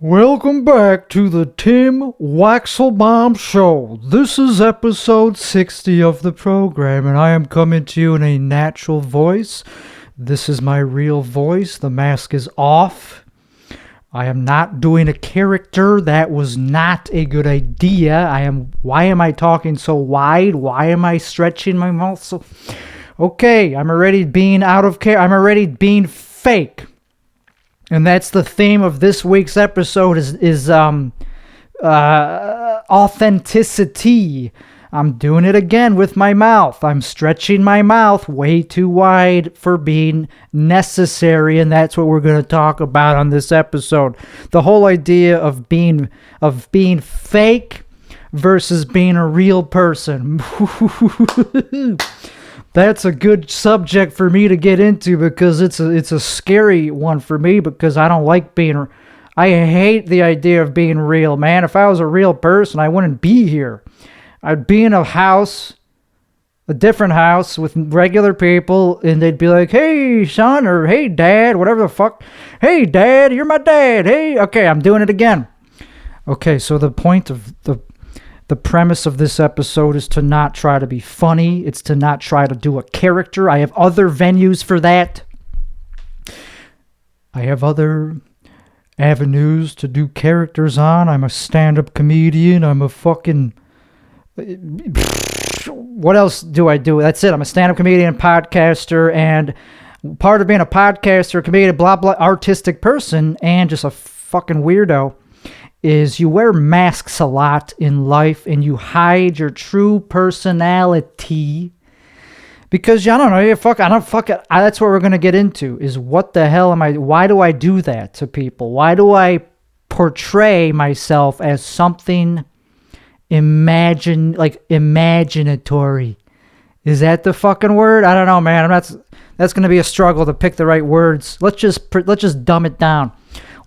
Welcome back to the Tim Weichselbaum Show. This is episode 60 of the program, and I am coming to you in a natural voice. This is my real voice. The mask is off. I am not doing a character. That was not a good idea. Why am I talking so wide? Why am I stretching my mouth so... Okay, I'm already being out of care. I'm already being fake. And that's the theme of this week's episode is authenticity. I'm doing it again with my mouth. I'm stretching my mouth way too wide for being necessary, and that's what we're going to talk about on this episode. The whole idea of being fake versus being a real person. That's a good subject for me to get into because it's a scary one for me because I don't like I hate the idea of being real, man. If I was a real person, I wouldn't be here. I'd be in a different house with regular people, and they'd be like, hey, son, or hey, dad, whatever the fuck. Hey, dad, you're my dad. Hey, okay, I'm doing it again. Okay, so the point of the premise of this episode is to not try to be funny. It's to not try to do a character. I have other venues for that. I have other avenues to do characters on. I'm a stand-up comedian. I'm a fucking... What else do I do? That's it. I'm a stand-up comedian, podcaster, and part of being a podcaster, comedian, blah, blah, artistic person, and just a fucking weirdo is you wear masks a lot in life and you hide your true personality because I don't know, that's what we're going to get into is what the hell why do I do that to people? Why do I portray myself as something imaginatory? Is that the fucking word? I don't know, man. That's going to be a struggle to pick the right words. Let's just dumb it down.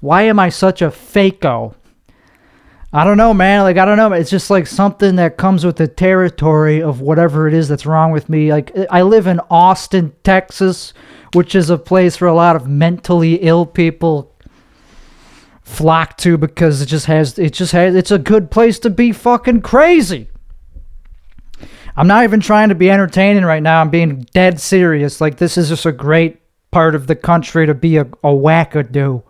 Why am I such a fakeo? I don't know, man. I don't know. It's just like something that comes with the territory of whatever it is that's wrong with me. Like, I live in Austin, Texas, which is a place where a lot of mentally ill people flock to because it's a good place to be fucking crazy. I'm not even trying to be entertaining right now. I'm being dead serious. Like, this is just a great part of the country to be a wackadoo.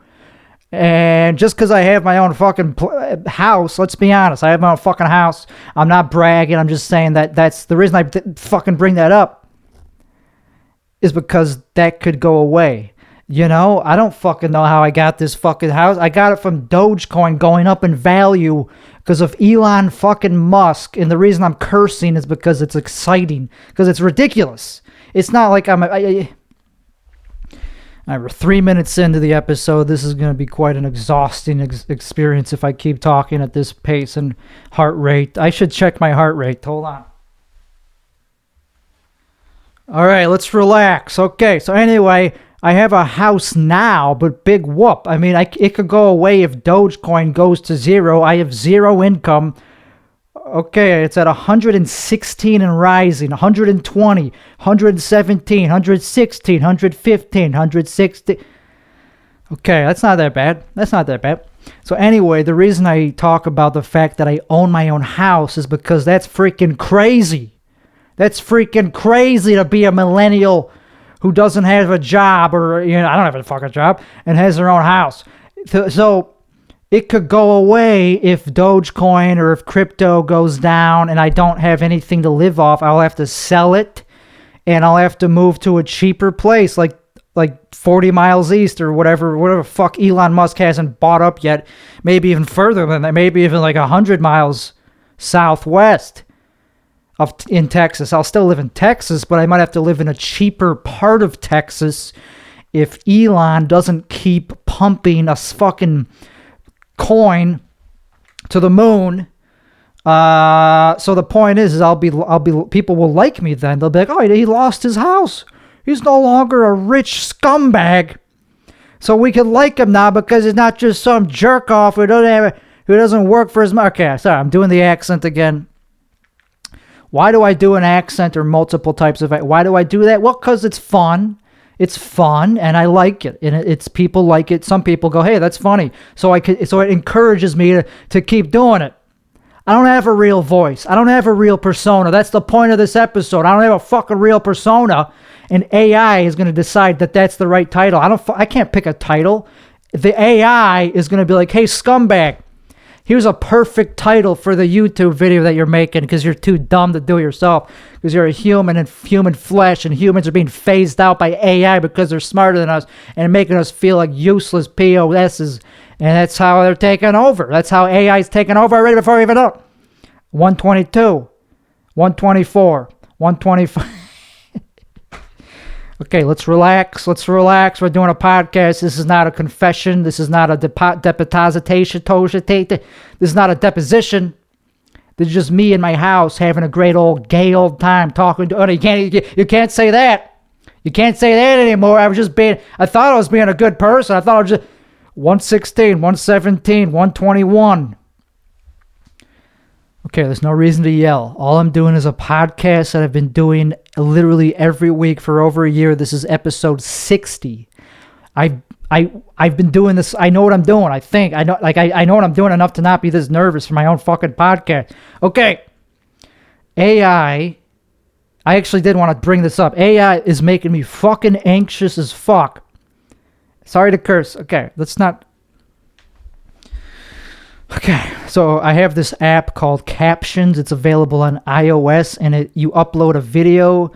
And just because I have my own fucking house, let's be honest, I have my own fucking house. I'm not bragging. I'm just saying that's the reason I fucking bring that up is because that could go away. You know, I don't fucking know how I got this fucking house. I got it from Dogecoin going up in value because of Elon fucking Musk. And the reason I'm cursing is because it's exciting, because it's ridiculous. It's not like we're 3 minutes into the episode. This is going to be quite an exhausting experience if I keep talking at this pace and heart rate. I should check my heart rate. Hold on. All right, let's relax. Okay, so anyway, I have a house now, but big whoop. I mean, it could go away if Dogecoin goes to zero. I have zero income. Okay, it's at 116 and rising, 120, 117, 116, 115, 160. Okay, that's not that bad. So anyway, the reason I talk about the fact that I own my own house is because that's freaking crazy. That's freaking crazy to be a millennial who doesn't have a job or, I don't have a fucking job and has their own house. So it could go away if Dogecoin or if crypto goes down and I don't have anything to live off. I'll have to sell it and I'll have to move to a cheaper place like 40 miles east or whatever fuck Elon Musk hasn't bought up yet. Maybe even further than that. Maybe even like 100 miles southwest in Texas. I'll still live in Texas, but I might have to live in a cheaper part of Texas if Elon doesn't keep pumping a fucking coin to the moon. So the point is I'll be people will like me then. They'll be like, oh, he lost his house. He's no longer a rich scumbag. So we can like him now because he's not just some jerk off who doesn't work for his money. Okay, sorry, I'm doing the accent again. Why do I do an accent or multiple types of... Why do I do that? Well, because it's fun. It's fun, and I like it. And it's people like it. Some people go, hey, that's funny. So it encourages me to keep doing it. I don't have a real voice. I don't have a real persona. That's the point of this episode. I don't have a fucking real persona, and AI is going to decide that that's the right title. I can't pick a title. The AI is going to be like, hey, scumbag, here's a perfect title for the YouTube video that you're making because you're too dumb to do it yourself, because you're a human and human flesh, and humans are being phased out by AI because they're smarter than us and making us feel like useless POSs. And that's how they're taking over. That's how AI is taking over already before we even know. 122, 124, 125. Okay, let's relax. We're doing a podcast. This is not a confession. This is not a depositation. This is not a deposition. This is just me in my house having a great old gay old time talking to... Oh, you can't say that. You can't say that anymore. I thought I was being a good person. I thought I was just... 116, 117, 121. Okay, there's no reason to yell. All I'm doing is a podcast that I've been doing literally every week for over a year. This is episode 60. I've been doing this. I know what I'm doing. I think I know what I'm doing enough to not be this nervous for my own fucking podcast. Okay, AI. I actually did want to bring this up. AI is making me fucking anxious as fuck. Sorry to curse. Okay, let's not. Okay, so I have this app called Captions. It's available on iOS, and you upload a video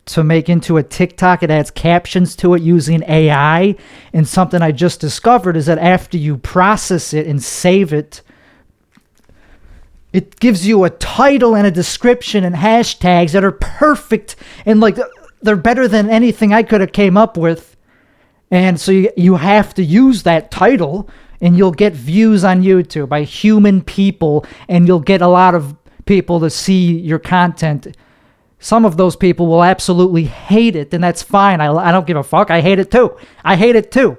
to make into a TikTok. It adds captions to it using AI. And something I just discovered is that after you process it and save it, it gives you a title and a description and hashtags that are perfect, and like they're better than anything I could have came up with. And so you have to use that title, and you'll get views on YouTube by human people, and you'll get a lot of people to see your content. Some of those people will absolutely hate it, and that's fine. I don't give a fuck. I hate it too.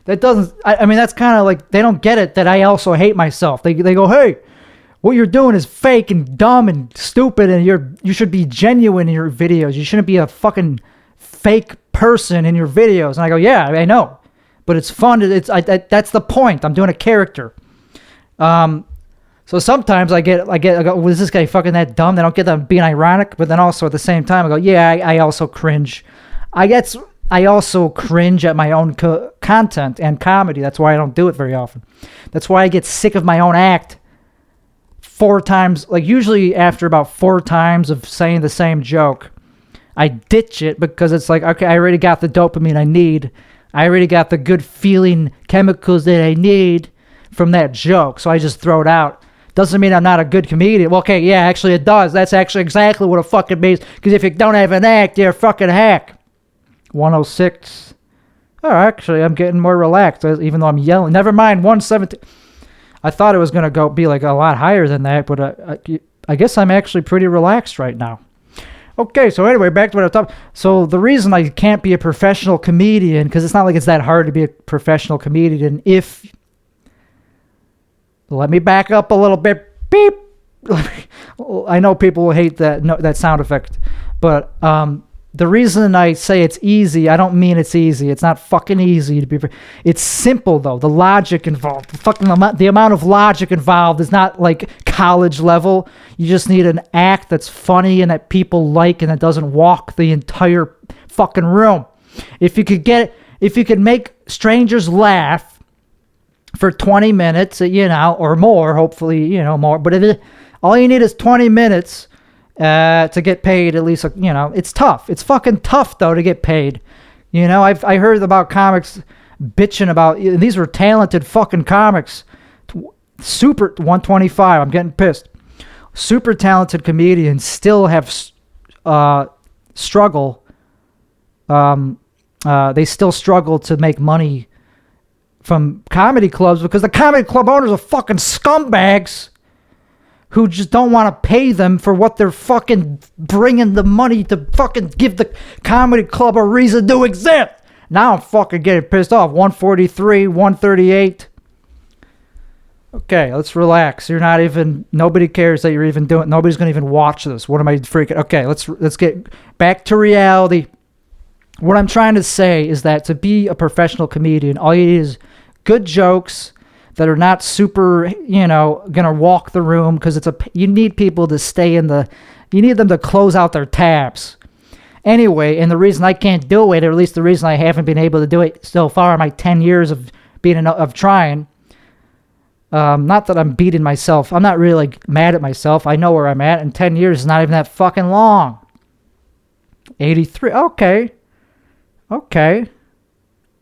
That doesn't... I mean, that's kind of like... They don't get it that I also hate myself. They go, hey, what you're doing is fake and dumb and stupid, and you should be genuine in your videos. You shouldn't be a fucking fake person in your videos. And I go, yeah, I know, but it's fun. That's the point. I'm doing a character. So sometimes I go, was this guy fucking that dumb? I don't get that I'm being ironic, but then also at the same time I go, yeah, I also cringe. I also cringe at my own content and comedy. That's why I don't do it very often. That's why I get sick of my own act 4 times. Like usually after about 4 times of saying the same joke, I ditch it because it's like, okay, I already got the dopamine I need. I already got the good feeling chemicals that I need from that joke. So I just throw it out. Doesn't mean I'm not a good comedian. Well, okay, yeah, actually it does. That's actually exactly what it fucking means. Because if you don't have an act, you're a fucking hack. 106. Oh, actually, I'm getting more relaxed, even though I'm yelling. Never mind, 117. I thought it was going to be like a lot higher than that, but I guess I'm actually pretty relaxed right now. Okay, so anyway, back to what I was talking. So the reason I can't be a professional comedian, because it's not like it's that hard to be a professional comedian. Let me back up a little bit. Beep. I know people will hate that sound effect, but the reason I say it's easy, I don't mean it's easy. It's not fucking easy to be. It's simple though. The logic involved, the amount of logic involved is not like college level. You just need an act that's funny and that people like and that doesn't walk the entire fucking room. If you could make strangers laugh for 20 minutes, or more, hopefully, more. But all you need is 20 minutes. To get paid, at least, it's tough. It's fucking tough though to get paid. I heard about comics bitching about, these were talented fucking comics. Super 125. I'm getting pissed. Super talented comedians still have struggle. They still struggle to make money from comedy clubs because the comedy club owners are fucking scumbags who just don't want to pay them for what they're fucking bringing the money to fucking give the comedy club a reason to exist. Now I'm fucking getting pissed off. 143, 138. Okay, let's relax. Nobody cares that you're even doing, nobody's going to even watch this. What am I freaking? Okay, let's get back to reality. what I'm trying to say is that to be a professional comedian, all you need is good jokes that are not super, gonna walk the room, because you need people to stay you need them to close out their tabs. Anyway, and the reason I can't do it, or at least the reason I haven't been able to do it so far in my 10 years of trying, not that I'm beating myself. I'm not really mad at myself. I know where I'm at, and 10 years is not even that fucking long. 83. Okay.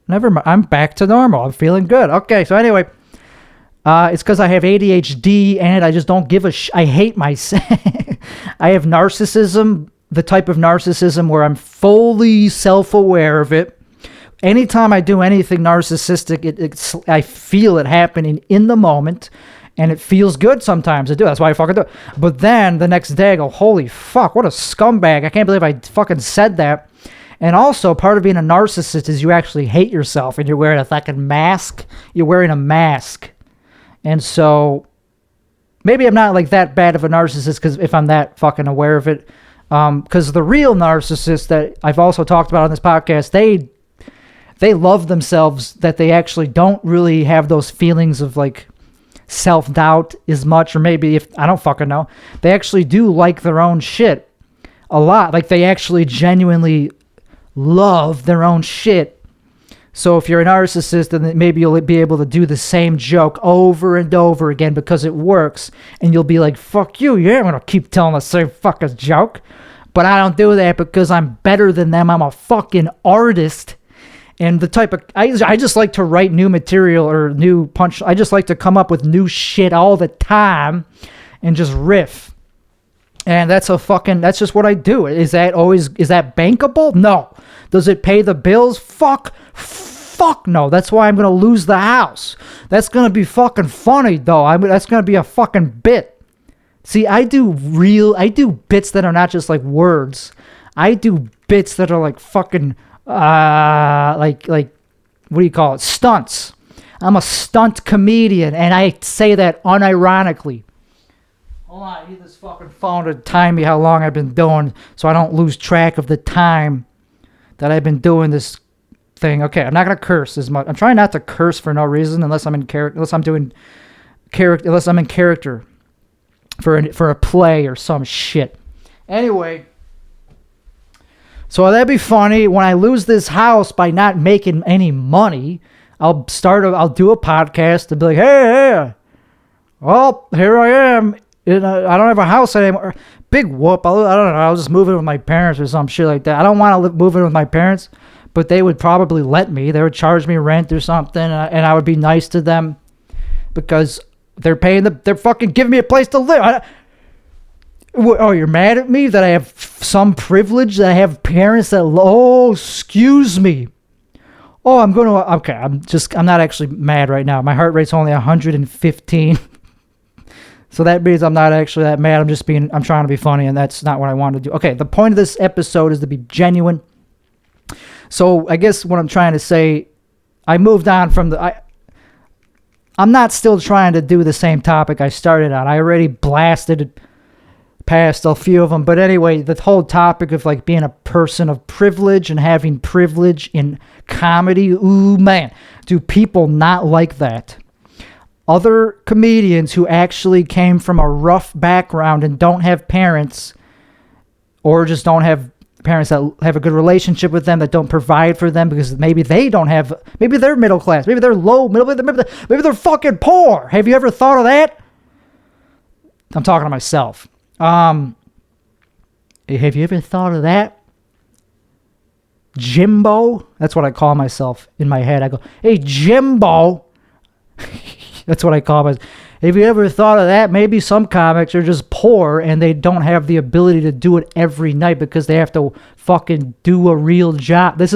Never mind. I'm back to normal. I'm feeling good. Okay, so anyway, it's because I have ADHD, and I just don't give a I hate myself. I have narcissism, the type of narcissism where I'm fully self-aware of it. Anytime I do anything narcissistic, I feel it happening in the moment, and it feels good sometimes to do. That's why I fucking do it. But then the next day I go, holy fuck, what a scumbag. I can't believe I fucking said that. And also, part of being a narcissist is you actually hate yourself, and you're wearing a fucking mask. You're wearing a mask. And so, maybe I'm not that bad of a narcissist, because if I'm that fucking aware of it. Because the real narcissists that I've also talked about on this podcast, they love themselves, that they actually don't really have those feelings of self-doubt as much, or maybe I don't fucking know. They actually do like their own shit a lot. They actually genuinely love their own shit. So if you're a narcissist, then maybe you'll be able to do the same joke over and over again because it works, and you'll be like, fuck you, I'm gonna keep telling the same fucking joke. But I don't do that because I'm better than them. I'm a fucking artist. And the type of, I just like to write new material or new punch. I just like to come up with new shit all the time and just riff. And that's just what I do. Is that bankable? No. Does it pay the bills? Fuck no. That's why I'm going to lose the house. That's going to be fucking funny though. That's going to be a fucking bit. See, I do bits that are not just words. I do bits that are fucking, what do you call it? Stunts. I'm a stunt comedian, and I say that unironically. Hold on, I need this fucking phone to time me how long I've been doing, so I don't lose track of the time that I've been doing this thing. Okay, I'm not gonna curse as much. I'm trying not to curse for no reason, unless I'm in character, unless I'm in character for a play or some shit. Anyway, so that'd be funny. When I lose this house by not making any money, I'll do a podcast and be like, hey, well, here I am. I don't have a house anymore. Big whoop. I don't know. I'll just move in with my parents or some shit like that. I don't want to move in with my parents, but they would probably let me. They would charge me rent or something, and I would be nice to them because they're fucking giving me a place to live. You're mad at me that I have some privilege, that I have parents that, excuse me. I'm not actually mad right now. My heart rate's only 115. So that means I'm not actually that mad. I'm trying to be funny, and that's not what I want to do. Okay, the point of this episode is to be genuine. So I guess what I'm trying to say, I moved on from I'm not still trying to do the same topic I started on. I already blasted past a few of them. But anyway, the whole topic of being a person of privilege and having privilege in comedy, ooh man, do people not like that? Other comedians who actually came from a rough background and don't have parents, or just don't have parents that have a good relationship with them, that don't provide for them because maybe maybe they're middle class, maybe they're low middle, maybe they're fucking poor. Have you ever thought of that? I'm talking to myself. Have you ever thought of that? Jimbo? That's what I call myself in my head. I go, hey, Jimbo. That's what I call myself. Have you ever thought of that? Maybe some comics are just poor and they don't have the ability to do it every night because they have to fucking do a real job. That's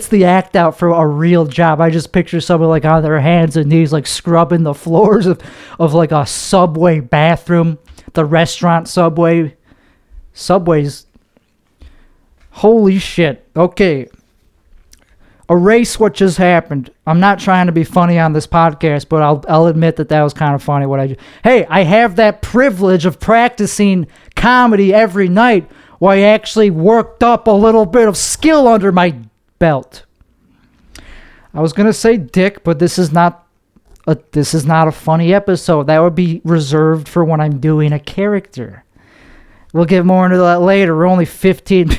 the act out for a real job. I just picture someone on their hands and knees scrubbing the floors of a Subway bathroom, the restaurant Subways. Holy shit. Okay. Erase what just happened. I'm not trying to be funny on this podcast, but I'll admit that was kind of funny what I do. Hey, I have that privilege of practicing comedy every night Well, I actually worked up a little bit of skill under my belt. I was going to say dick, but this is not a funny episode. That would be reserved for when I'm doing a character. We'll get more into that later. We're only 15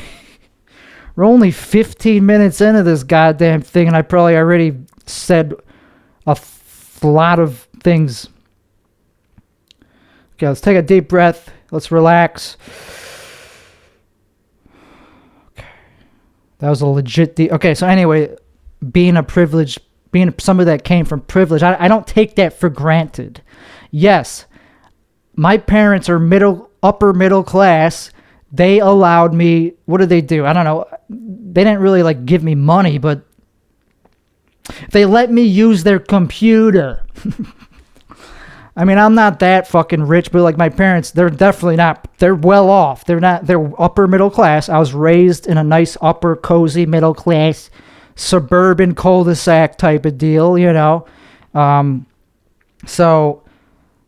minutes into this goddamn thing, and I probably already said a lot of things. Okay, let's take a deep breath. Let's relax. Okay. That was a legit okay, so anyway, being somebody that came from privilege, I don't take that for granted. Yes, my parents are upper middle class. They allowed me, what did they do? I don't know. They didn't really like give me money, but they let me use their computer. I mean, I'm not that fucking rich, but like my parents, they're definitely not, they're well off. They're upper middle class. I was raised in a nice upper cozy middle class suburban cul-de-sac type of deal, you know. So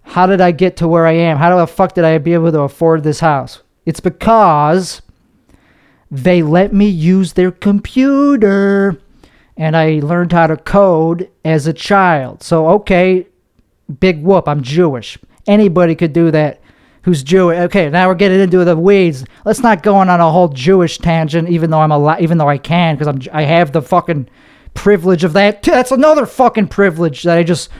how did I get to where I am? How the fuck did I be able to afford this house? It's because they let me use their computer, and I learned how to code as a child. So, okay, big whoop, I'm Jewish. Anybody could do that who's Jewish. Okay, now we're getting into the weeds. Let's not go on a whole Jewish tangent, even though I can, because I have the fucking privilege of that. That's another fucking privilege that I just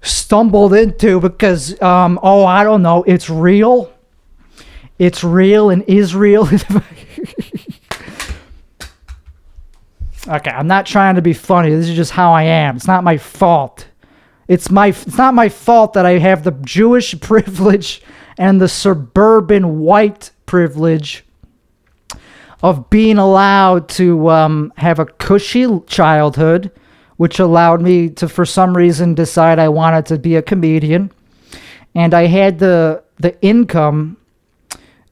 stumbled into because, I don't know, it's real. It's real in Israel. Okay, I'm not trying to be funny. This is just how I am. It's not my fault. It's not my fault that I have the Jewish privilege and the suburban white privilege of being allowed to have a cushy childhood, which allowed me to, for some reason, decide I wanted to be a comedian. And I had the income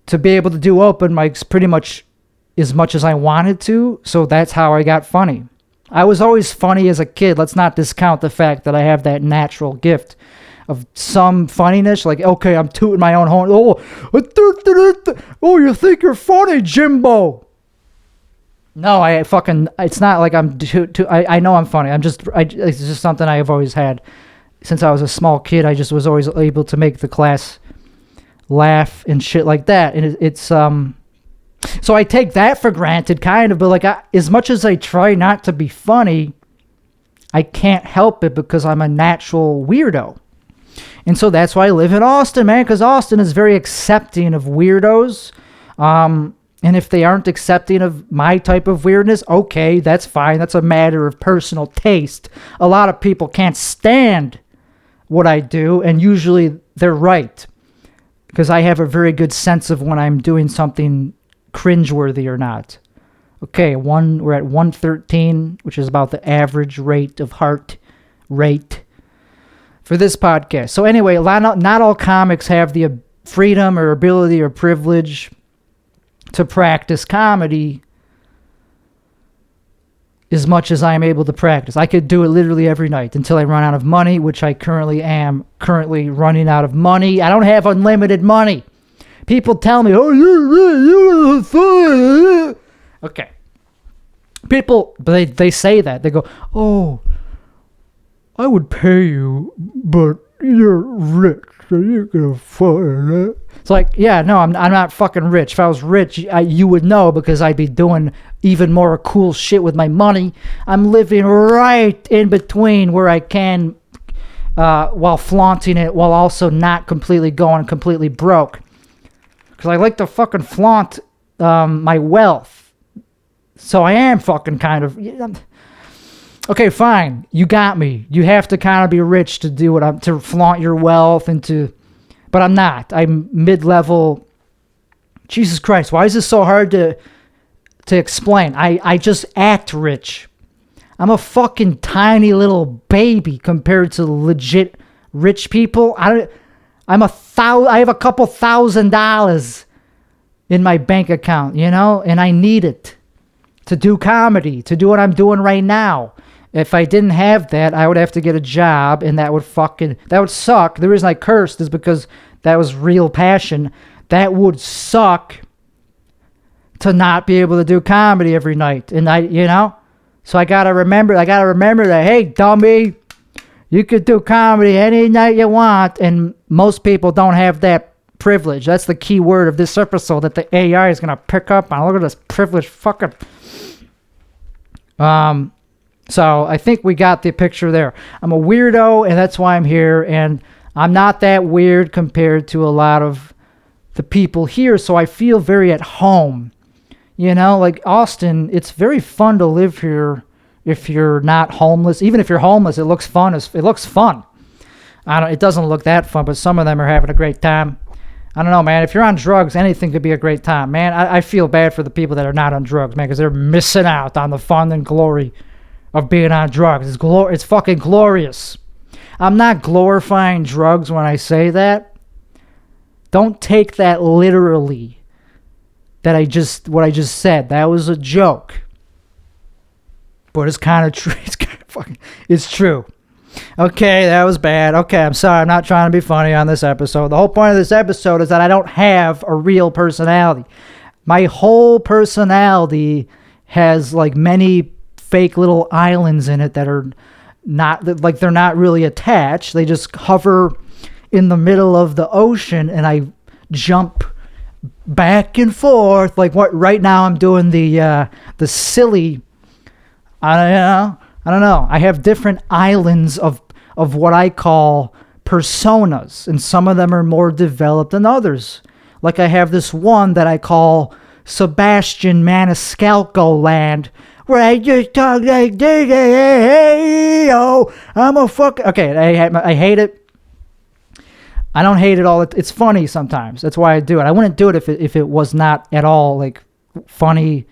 to be able to do open mics pretty much as much as I wanted to, so that's how I got funny. I was always funny as a kid. Let's not discount the fact that I have that natural gift of some funniness. Like, okay, I'm tooting my own horn. Oh, you think you're funny, Jimbo? No, it's not like I'm I know I'm funny. It's just something I have always had. Since I was a small kid, I just was always able to make the class laugh and shit like that. And it's so I take that for granted, kind of, but like, as much as I try not to be funny, I can't help it because I'm a natural weirdo. And so that's why I live in Austin, man, because Austin is very accepting of weirdos. And if they aren't accepting of my type of weirdness, okay, that's fine. That's a matter of personal taste. A lot of people can't stand what I do, and usually they're right, because I have a very good sense of when I'm doing something cringeworthy or not. Okay, we're at 113, which is about the average rate of heart rate for this podcast. So anyway, not all comics have the freedom or ability or privilege to practice comedy as much as I'm able to practice. I could do it literally every night until I run out of money, which I currently am running out of money. I don't have unlimited money. People tell me, oh, you're funny. Okay. People, they say that. They go, oh, I would pay you, but you're rich, so you can afford it. It's like, yeah, no, I'm not fucking rich. If I was rich, you would know, because I'd be doing even more cool shit with my money. I'm living right in between where I can, while flaunting it, while also not completely going completely broke. Because I like to fucking flaunt my wealth. So I am fucking kind of... Okay, fine. You got me. You have to kind of be rich to do it. To flaunt your wealth and to... But I'm not. I'm mid-level. Jesus Christ, why is this so hard to explain? I just act rich. I'm a fucking tiny little baby compared to legit rich people. I have a couple $1,000 in my bank account, you know, and I need it to do comedy, to do what I'm doing right now. If I didn't have that, I would have to get a job, and that would suck. The reason I cursed is because that was real passion. That would suck to not be able to do comedy every night. And so I gotta remember that, hey, dummy, you could do comedy any night you want, and most people don't have that privilege. That's the key word of this episode that the AI is gonna pick up on. Look at this privilege fucking. So I think we got the picture there. I'm a weirdo, and that's why I'm here, and I'm not that weird compared to a lot of the people here, so I feel very at home. Like Austin, it's very fun to live here if you're not homeless. Even if you're homeless, it looks fun. It looks fun. It doesn't look that fun, but some of them are having a great time. I don't know, man. If you're on drugs, anything could be a great time, man. I feel bad for the people that are not on drugs, man, because they're missing out on the fun and glory of being on drugs. It's fucking glorious. I'm not glorifying drugs when I say that. Don't take that literally. What I just said. That was a joke. But it's kind of true. It's true. Okay, that was bad. Okay, I'm sorry. I'm not trying to be funny on this episode. The whole point of this episode is that I don't have a real personality. My whole personality has like many fake little islands in it that are not, like, they're not really attached. They just hover in the middle of the ocean, and I jump back and forth. Like what right now I'm doing the silly, I don't know. I have different islands of what I call personas, and some of them are more developed than others. Like I have this one that I call Sebastian Maniscalco Land, where I just talk like this. Hey, yo, I'm a fuck. Okay, I hate it. I don't hate it all. It's funny sometimes. That's why I do it. I wouldn't do it if it was not at all like funny,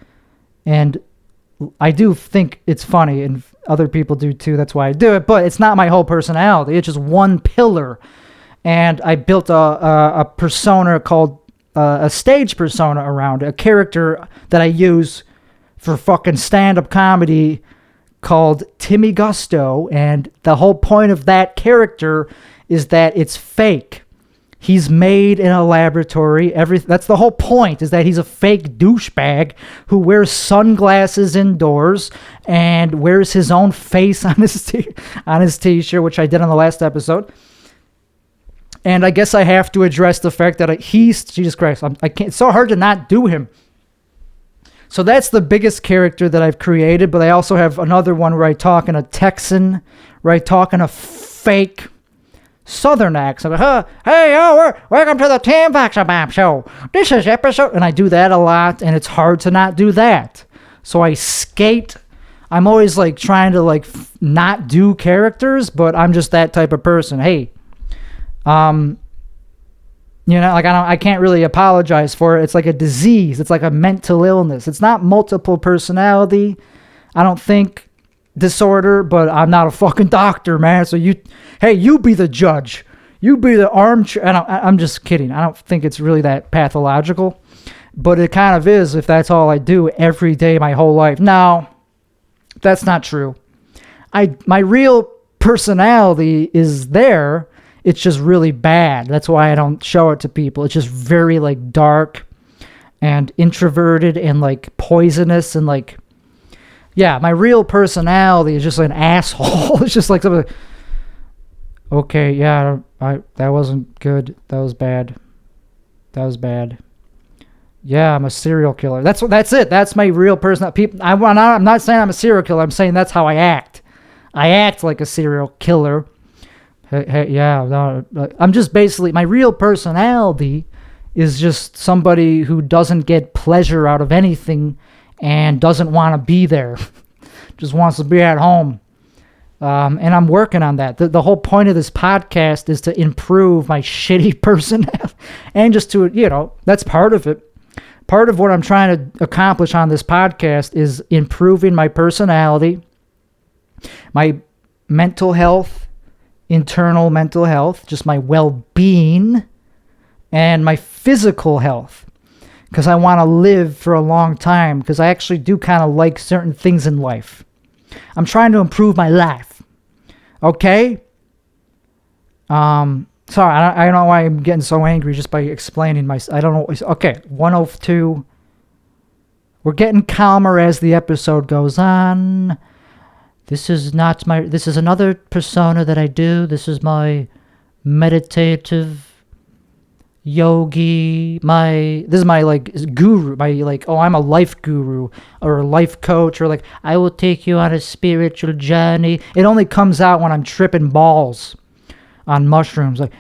and I do think it's funny, and other people do too. That's why I do it. But it's not my whole personality. It's just one pillar, and I built a persona called a stage persona around it, a character that I use for fucking stand-up comedy called Timmy Gusto, and the whole point of that character is that it's fake. He's made in a laboratory. That's the whole point, is that he's a fake douchebag who wears sunglasses indoors and wears his own face on his t-shirt, which I did on the last episode. And I guess I have to address the fact that Jesus Christ, I can't. It's so hard to not do him. So that's the biggest character that I've created, but I also have another one where I talk in a Texan, where I talk in a fake Southern accent. Hey, welcome to the Tim Weichselbaum Show. This is episode... And I do that a lot, and it's hard to not do that. So I skate. I'm always, like, trying to, like, not do characters, but I'm just that type of person. Hey, like, I can't really apologize for it. It's like a disease. It's like a mental illness. It's not multiple personality, I don't think, disorder, but I'm not a fucking doctor, man. So you be the judge. You be the armchair. I'm just kidding. I don't think it's really that pathological, but it kind of is if that's all I do every day my whole life. No, that's not true. My real personality is there. It's just really bad. That's why I don't show it to people. It's just very like dark and introverted and like poisonous and like, yeah, my real personality is just an asshole. It's just like something. Okay, yeah, that wasn't good. That was bad. Yeah, I'm a serial killer. That's it. That's my real person. I'm not saying I'm a serial killer. I'm saying that's how I act. I act like a serial killer. Hey, yeah, no, I'm just basically, my real personality is just somebody who doesn't get pleasure out of anything and doesn't want to be there. Just wants to be at home. And I'm working on that. The whole point of this podcast is to improve my shitty personality. And just to, that's part of it. Part of what I'm trying to accomplish on this podcast is improving my personality, my mental health, internal mental health, just my well-being, and my physical health. Because I want to live for a long time, because I actually do kind of like certain things in life. I'm trying to improve my life. Okay? Sorry, I don't know why I'm getting so angry just by explaining my... I don't know. Okay, 102. We're getting calmer as the episode goes on. This is another persona that I do. This is my meditative yogi, this is my like guru, my like, oh, I'm a life guru or a life coach, or like, I will take you on a spiritual journey. It only comes out when I'm tripping balls on mushrooms. Like,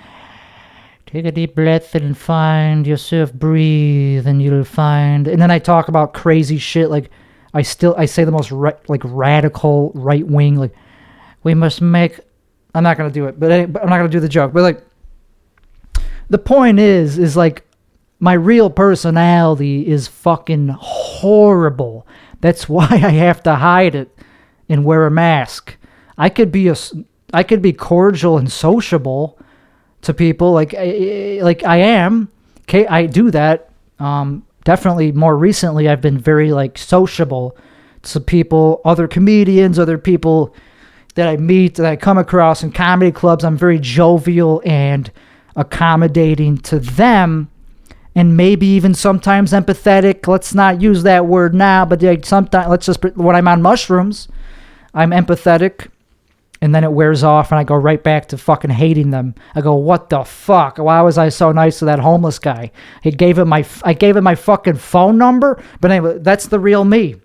take a deep breath and find yourself, breathe, and you'll find. And then I talk about crazy shit. Like, I say the most radical right wing. Like, we must make. I'm not gonna do it, but I'm not gonna do the joke. But like, the point is like, my real personality is fucking horrible. That's why I have to hide it and wear a mask. I could be cordial and sociable to people, like I am. Okay, I do that. Definitely more recently, I've been very like sociable to people, other comedians, other people that I meet, that I come across in comedy clubs. I'm very jovial and accommodating to them, and maybe even sometimes empathetic. Let's not use that word now, but like sometimes, when I'm on mushrooms, I'm empathetic, and then it wears off and I go right back to fucking hating them. I go, what the fuck? Why was I so nice to that homeless guy? I gave him my fucking phone number. But anyway, that's the real me.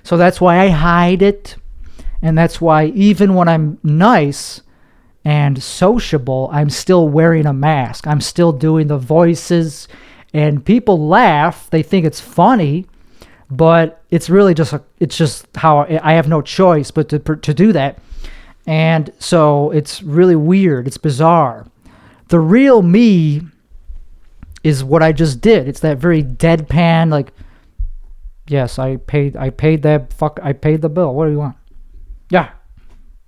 So that's why I hide it, and that's why even when I'm nice and sociable, I'm still wearing a mask. I'm still doing the voices, and people laugh. They think it's funny, but it's really it's just how I have no choice but to do that. And so it's really weird. It's bizarre. The real me is what I just did. It's that very deadpan, like, yes, I paid the bill. What do you want? Yeah.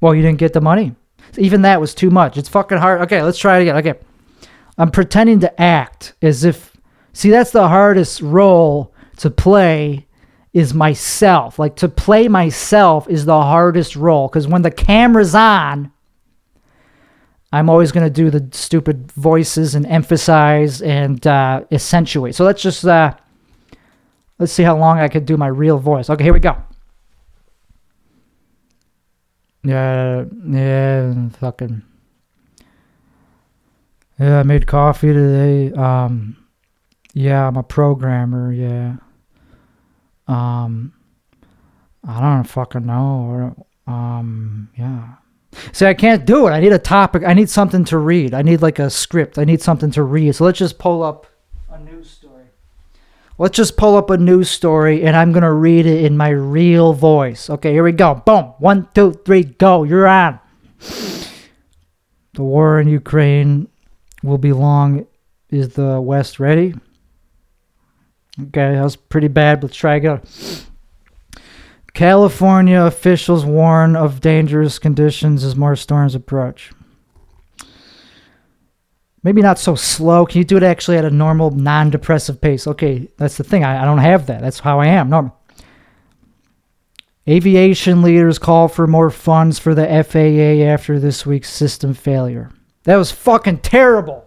Well, you didn't get the money. Even that was too much. It's fucking hard. Okay, let's try it again. Okay. I'm pretending to act as if... See, that's the hardest role to play, is myself. Like, to play myself is the hardest role, because when the camera's on, I'm always going to do the stupid voices and emphasize and accentuate. So let's just... let's see how long I could do my real voice. Okay, here we go. Yeah, fucking. Yeah, I made coffee today. Yeah, I'm a programmer. Yeah. I don't fucking know. Yeah. See, I can't do it. I need a topic. I need something to read. I need like a script. I need something to read. So let's just pull up a news story. And I'm going to read it in my real voice. Okay, here we go. Boom. 1, 2, 3, go. You're on. The war in Ukraine will be long. Is the West ready? Okay, that was pretty bad. Let's try again. California officials warn of dangerous conditions as more storms approach. Maybe not so slow. Can you do it actually at a normal, non-depressive pace? Okay, that's the thing. I don't have that. That's how I am. Normal. Aviation leaders call for more funds for the FAA after this week's system failure. That was fucking terrible.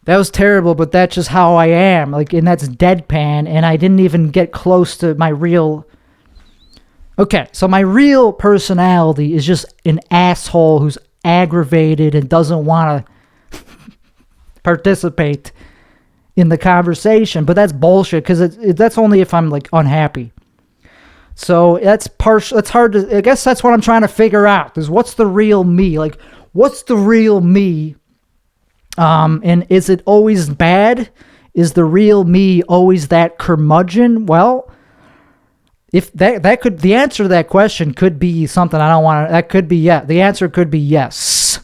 That was terrible, but that's just how I am. Like, and that's deadpan, and I didn't even get close to my real... Okay, so my real personality is just an asshole who's aggravated and doesn't want to participate in the conversation. But that's bullshit, because that's only if I'm like unhappy. So that's hard to... I guess that's what I'm trying to figure out, is what's the real me? Like, what's the real me? And is it always bad? Is the real me always that curmudgeon? Well, if the answer to that question could be something I don't want to, that could be, yeah, the answer could be yes.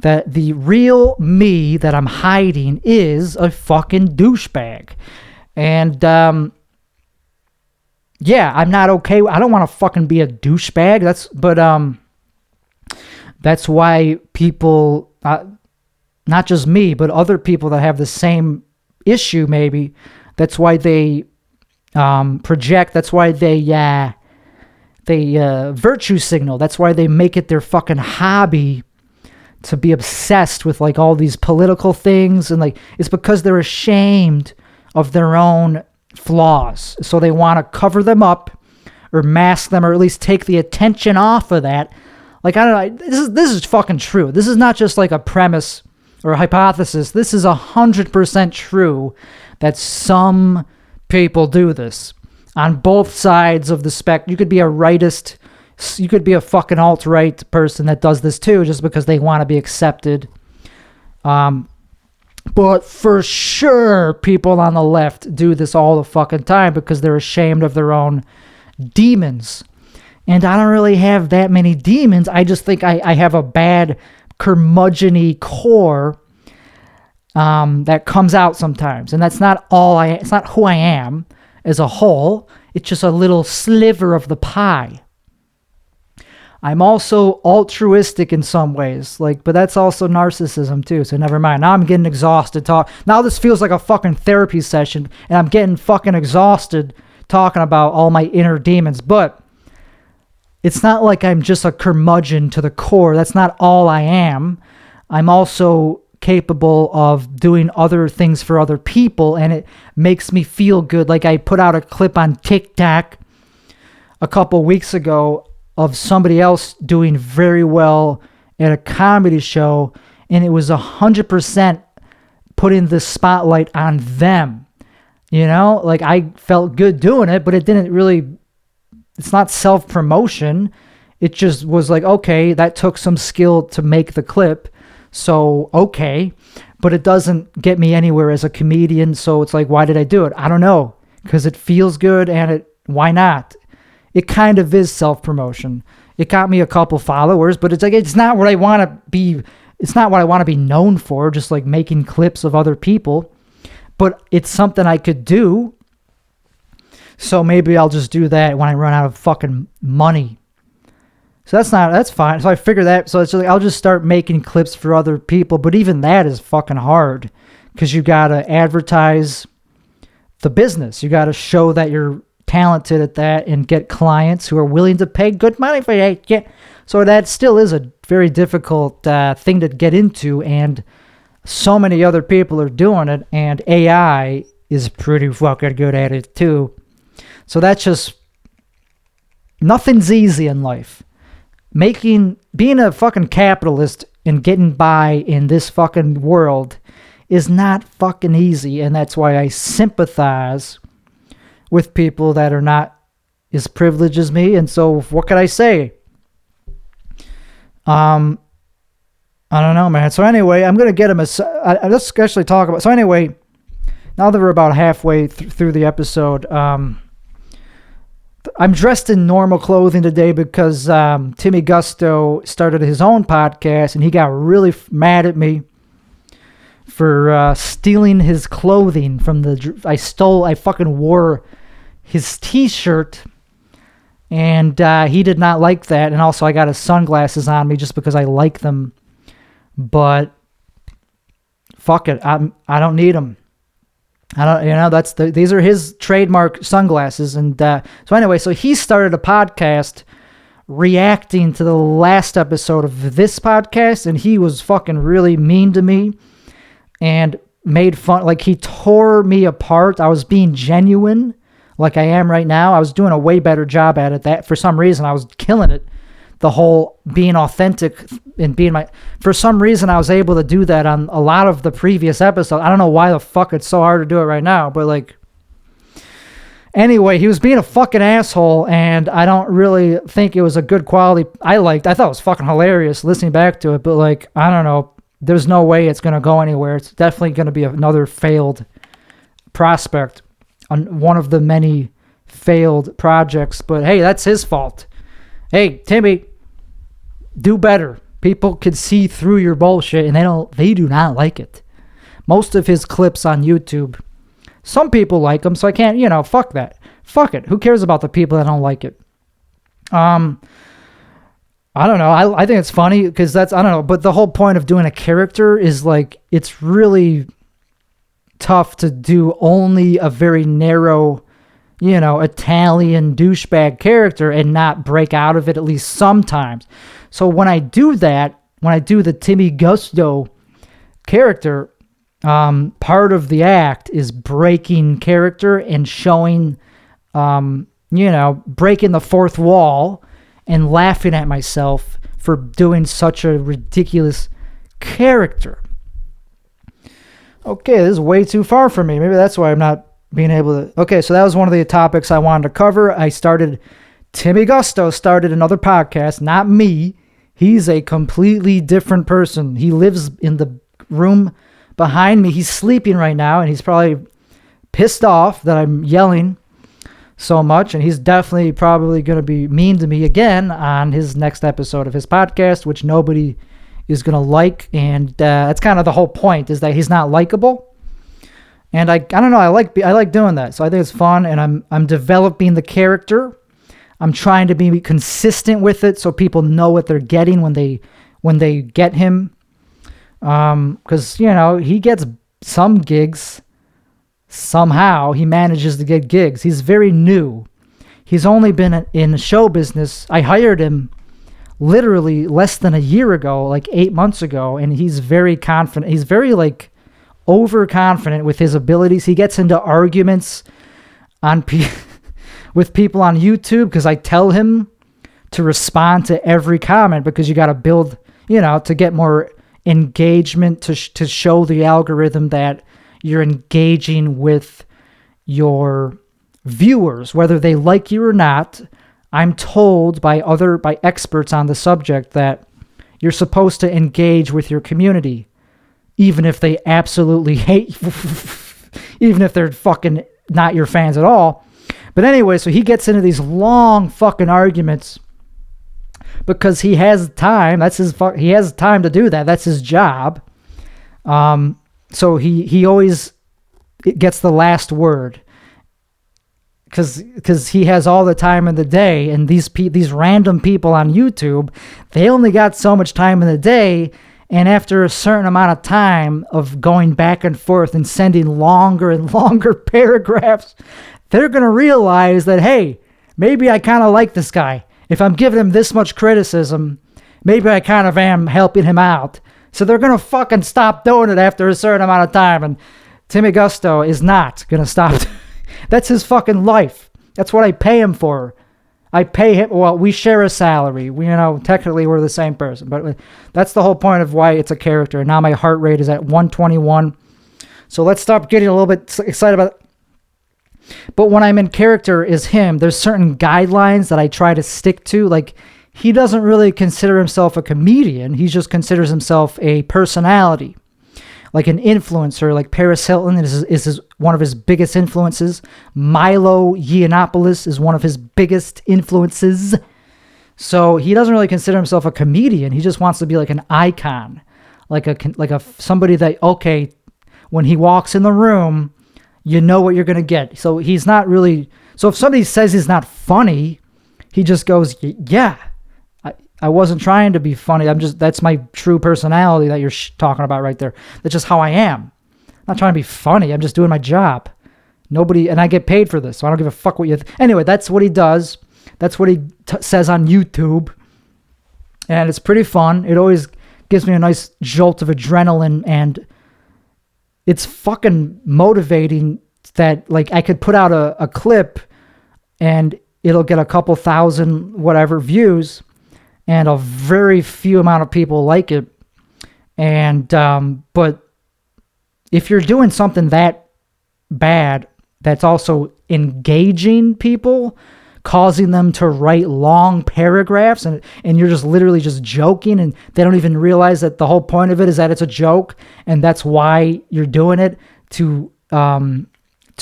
That the real me that I'm hiding is a fucking douchebag. And, yeah, I'm not okay. I don't want to fucking be a douchebag. That's why people, not just me, but other people that have the same issue, maybe, that's why they project. That's why they virtue signal. That's why they make it their fucking hobby to be obsessed with like all these political things, and like it's because they're ashamed of their own flaws. So they want to cover them up or mask them, or at least take the attention off of that. Like, I don't know, this is fucking true. This is not just like a premise or a hypothesis. This is 100% true that some people do this on both sides of the spectrum. You could be a rightist, you could be a fucking alt-right person that does this too, just because they want to be accepted. But for sure, people on the left do this all the fucking time because they're ashamed of their own demons. And I don't really have that many demons. I just think I have a bad curmudgeon-y core that comes out sometimes. And that's not it's not who I am as a whole. It's just a little sliver of the pie. I'm also altruistic in some ways, but that's also narcissism too, so never mind. Now I'm getting exhausted now this feels like a fucking therapy session, and I'm getting fucking exhausted talking about all my inner demons, but it's not like I'm just a curmudgeon to the core. That's not all I am. I'm also capable of doing other things for other people, and it makes me feel good. Like, I put out a clip on TikTok a couple weeks ago of somebody else doing very well at a comedy show, and it was 100% putting the spotlight on them. You know, like, I felt good doing it, but it didn't really, it's not self-promotion. It just was like, okay, that took some skill to make the clip, so okay, but it doesn't get me anywhere as a comedian. So it's like, why did I do it? I don't know, because it feels good, and why not? It kind of is self-promotion. It got me a couple followers, but it's like, it's not what I want to be. It's not what I want to be known for, just like making clips of other people. But it's something I could do. So maybe I'll just do that when I run out of fucking money. So that's fine. So I figured that. So it's like, I'll just start making clips for other people. But even that is fucking hard, because you got to advertise the business. You got to show that you're talented at that and get clients who are willing to pay good money for it. Yeah. So that still is a very difficult thing to get into, and so many other people are doing it, and AI is pretty fucking good at it too. So that's just, nothing's easy in life. Being a fucking capitalist and getting by in this fucking world is not fucking easy, and that's why I sympathize with people that are not as privileged as me. And so what could I say? I don't know, man. So anyway, I'm going to get him let's actually talk about, so anyway, now that we're about halfway through the episode, I'm dressed in normal clothing today because Timmy Gusto started his own podcast, and he got really mad at me for stealing his clothing from I fucking wore his t-shirt, and he did not like that. And also I got his sunglasses on me just because I like them, but fuck it, I don't need them. I don't, these are his trademark sunglasses. And so anyway, so he started a podcast reacting to the last episode of this podcast, and he was fucking really mean to me and made fun, like, he tore me apart. I was being genuine, like I am right now. I was doing a way better job at it. That for some reason I was killing it. The whole being authentic and for some reason I was able to do that on a lot of the previous episodes. I don't know why the fuck it's so hard to do it right now, but like, anyway, he was being a fucking asshole, and I don't really think it was a good quality. I thought it was fucking hilarious listening back to it, but like, I don't know. There's no way it's going to go anywhere. It's definitely going to be another failed prospect on one of the many failed projects. But hey, that's his fault. Hey, Timmy, do better. People can see through your bullshit, and they do not like it. Most of his clips on YouTube, some people like them, so I can't, fuck that. Fuck it. Who cares about the people that don't like it? I don't know. I think it's funny because I don't know. But the whole point of doing a character is like, it's really tough to do only a very narrow, Italian douchebag character and not break out of it at least sometimes. So when I do that, when I do the Timmy Gusto character, part of the act is breaking character and showing, breaking the fourth wall and laughing at myself for doing such a ridiculous character. Okay, this is way too far for me. Maybe that's why I'm not being able to... Okay, so that was one of the topics I wanted to cover. Timmy Gusto started another podcast, not me. He's a completely different person. He lives in the room behind me. He's sleeping right now, and he's probably pissed off that I'm yelling so much, and he's definitely probably going to be mean to me again on his next episode of his podcast, which nobody is going to like, and that's kind of the whole point, is that he's not likable. And I don't know, I like doing that, so I think it's fun, and I'm developing the character. I'm trying to be consistent with it so people know what they're getting when they get him. Because, he gets some gigs. Somehow he manages to get gigs. He's very new. He's only been in the show business. I hired him literally less than a year ago, like 8 months ago, and he's very confident. He's very, overconfident with his abilities. He gets into arguments with people on YouTube because I tell him to respond to every comment because you got to build, to get more engagement, to show the algorithm that you're engaging with your viewers, whether they like you or not. I'm told by experts on the subject that you're supposed to engage with your community, even if they absolutely hate you, even if they're fucking not your fans at all. But anyway, so he gets into these long fucking arguments because he has time. He has time to do that. That's his job. So he always gets the last word because he has all the time in the day, and these random people on YouTube, they only got so much time in the day, and after a certain amount of time of going back and forth and sending longer and longer paragraphs, they're going to realize that, hey, maybe I kind of like this guy. If I'm giving him this much criticism, maybe I kind of am helping him out. So they're going to fucking stop doing it after a certain amount of time. And Timmy Gusto is not going to stop. That's his fucking life. That's what I pay him for. I pay him. Well, we share a salary. Technically we're the same person. But that's the whole point of why it's a character. And now my heart rate is at 121. So let's stop getting a little bit excited about it. But when I'm in character as him, there's certain guidelines that I try to stick to. Like, he doesn't really consider himself a comedian. He just considers himself a personality, like an influencer. Like Paris Hilton is one of his biggest influences. Milo Yiannopoulos is one of his biggest influences. So he doesn't really consider himself a comedian. He just wants to be like an icon, like a somebody that, okay, when he walks in the room, you know what you're going to get. So he's not really... So if somebody says he's not funny, he just goes, yeah, I wasn't trying to be funny. That's my true personality that you're talking about right there. That's just how I am. I'm not trying to be funny. I'm just doing my job. And I get paid for this, so I don't give a fuck what you... Anyway, that's what he does. That's what he says on YouTube. And it's pretty fun. It always gives me a nice jolt of adrenaline, and it's fucking motivating that, like, I could put out a clip and it'll get a couple thousand whatever views and a very few amount of people like it. And but if you're doing something that bad that's also engaging people, causing them to write long paragraphs, and you're just literally just joking, and they don't even realize that the whole point of it is that it's a joke, and that's why you're doing it, to